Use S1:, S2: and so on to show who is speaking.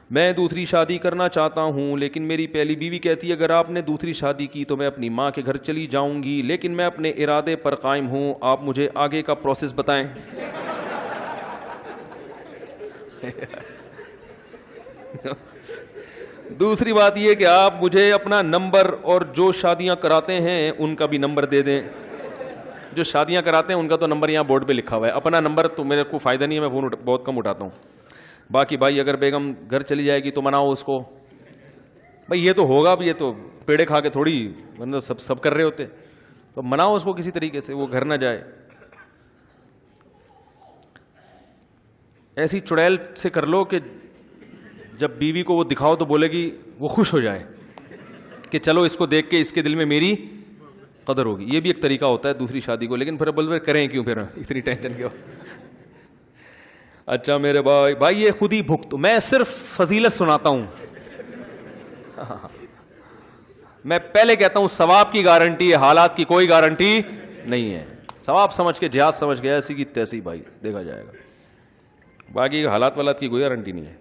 S1: میں دوسری شادی کرنا چاہتا ہوں لیکن میری پہلی بیوی کہتی ہے اگر آپ نے دوسری شادی کی تو میں اپنی ماں کے گھر چلی جاؤں گی، لیکن میں اپنے ارادے پر قائم ہوں، آپ مجھے آگے کا پروسیس بتائیں۔ دوسری بات یہ کہ آپ مجھے اپنا نمبر اور جو شادیاں کراتے ہیں ان کا بھی نمبر دے دیں۔ جو شادیاں کراتے ہیں ان کا تو نمبر یہاں بورڈ پہ لکھا ہوا ہے، اپنا نمبر تو میرے کو فائدہ نہیں ہے، میں فون بہت کم اٹھاتا ہوں۔ باقی بھائی اگر بیگم گھر چلی جائے گی تو مناؤ اس کو، بھائی یہ تو ہوگا، اب یہ تو پیڑے کھا کے تھوڑی مطلب سب کر رہے ہوتے، تو مناؤ اس کو کسی طریقے سے، وہ گھر نہ جائے۔ ایسی چڑیل سے کر لو کہ جب بیوی کو وہ دکھاؤ تو بولے گی، وہ خوش ہو جائے کہ چلو اس کو دیکھ کے اس کے دل میں میری قدر ہوگی۔ یہ بھی ایک طریقہ ہوتا ہے دوسری شادی کو، لیکن پھر بولے کریں کیوں، پھر اتنی ٹینشن کیوں؟ اچھا میرے بھائی یہ خود ہی بھگت، میں صرف فضیلت سناتا ہوں، میں پہلے کہتا ہوں ثواب کی گارنٹی ہے، حالات کی کوئی گارنٹی نہیں ہے۔ ثواب سمجھ کے جہاز سمجھ گیا، ایسی کی تیسی بھائی دیکھا جائے گا، باقی حالات والات کی کوئی گارنٹی نہیں ہے۔